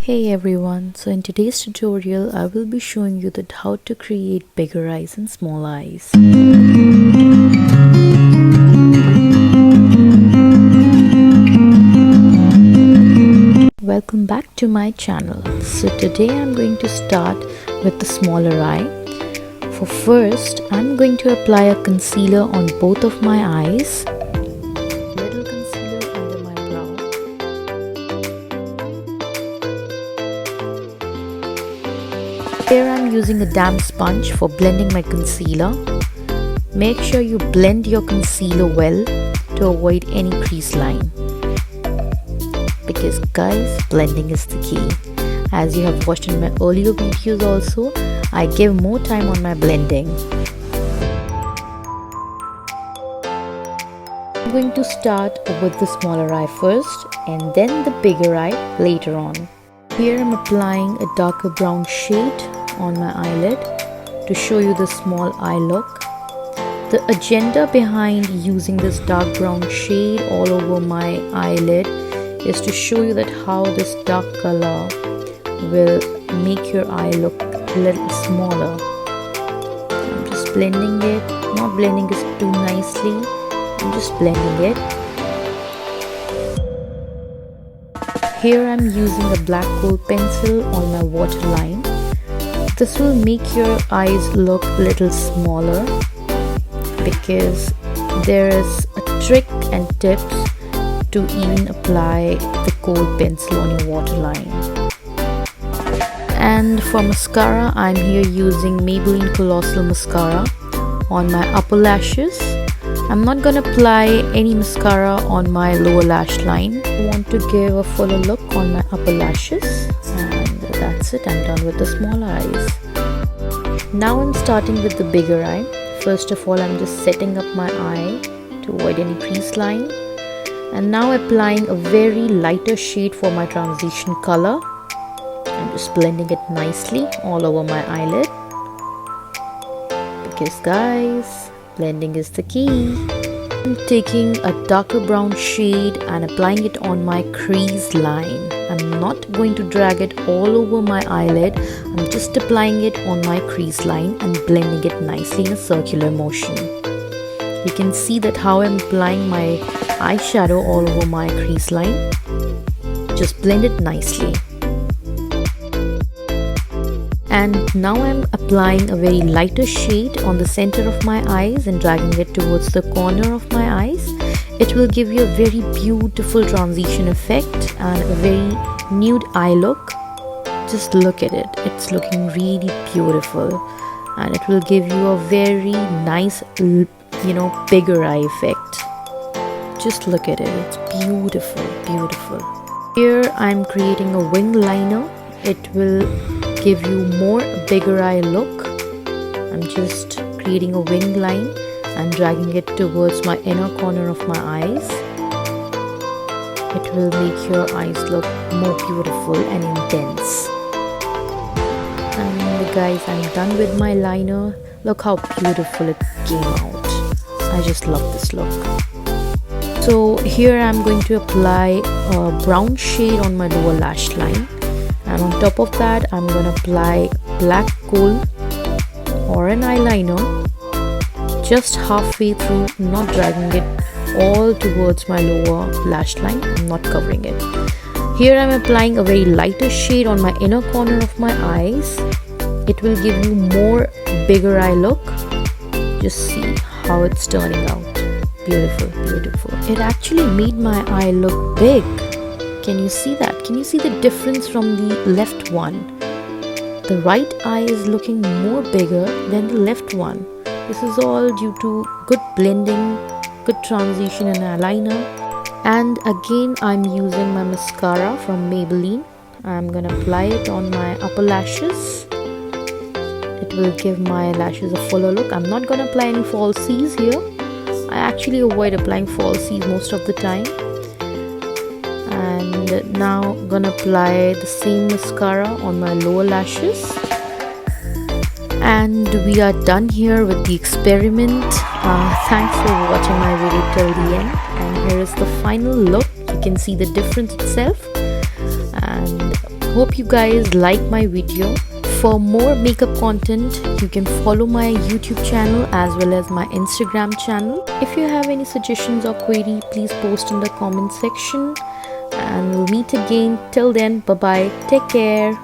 Hey everyone, so in today's tutorial I will be showing you that how to create bigger eyes and small eyes. Welcome back to my channel. So today I'm going to start with the smaller eye. For first, I'm going to apply a concealer on both of my eyes. Little concealer under my brow. Here I'm using a damp sponge for blending my concealer. Make sure you blend your concealer well to avoid any crease line. Because guys, blending is the key. As you have watched in my earlier videos also, I give more time on my blending. I'm going to start with the smaller eye first and then the bigger eye later on. Here I'm applying a darker brown shade on my eyelid to show you the small eye look. The agenda behind using this dark brown shade all over my eyelid is to show you that how this dark color will make your eye look a little smaller. I'm just blending it, not blending it too nicely, I'm just blending it. Here I'm using a black Kohl pencil on my waterline. This will make your eyes look a little smaller because there is a trick and tips to even apply the Kohl pencil on your waterline. And for mascara, I'm here using Maybelline Colossal Mascara on my upper lashes. I'm not gonna apply any mascara on my lower lash line. I want to give a fuller look on my upper lashes, and that's it. I'm done with the smaller eyes. Now I'm starting with the bigger eye. First of all, I'm just setting up my eye to avoid any crease line. And now applying a very lighter shade for my transition color. I'm just blending it nicely all over my eyelid. Because guys, blending is the key. I'm taking a darker brown shade and applying it on my crease line. I'm not going to drag it all over my eyelid. I'm just applying it on my crease line and blending it nicely in a circular motion. You can see that how I'm applying my eyeshadow all over my crease line. Just blend it nicely. And now I'm applying a very lighter shade on the center of my eyes and dragging it towards the corner of my eyes. It will give you a very beautiful transition effect and a very nude eye look. Just look at it. It's looking really beautiful. And it will give you a very nice, bigger eye effect. Just look at it. It's beautiful, beautiful. Here I'm creating a wing liner. It will give you more bigger eye look. I'm just creating a wing line and dragging it towards my inner corner of my eyes. It will make your eyes look more beautiful and intense. And guys, I'm done with my liner. Look how beautiful it came out. I just love this look. So here I'm going to apply a brown shade on my lower lash line, and on top of that I'm going to apply black Kohl or an eyeliner just halfway through, not dragging it all towards my lower lash line. I'm not covering it. Here I'm applying a very lighter shade on my inner corner of my eyes. It will give you more bigger eye look. Just see how it's turning out. Beautiful, beautiful. It actually made my eye look big. Can you see that? Can you see the difference from the left one? The right eye is looking more bigger than the left one. This is all due to good blending, good transition in eyeliner. And again, I'm using my mascara from Maybelline. I'm gonna apply it on my upper lashes. It will give my lashes a fuller look. I'm not gonna apply any falsies here. I actually avoid applying falsies most of the time. And now I'm gonna apply the same mascara on my lower lashes. And we are done here with the experiment. Thanks for watching my video till the end. And here is the final look. You can see the difference itself. And Hope you guys like my video. For more makeup content, you can follow my YouTube channel as well as my Instagram channel. If you have any suggestions or query, please post in the comment section. And we'll meet again. Till then, bye bye. Take care.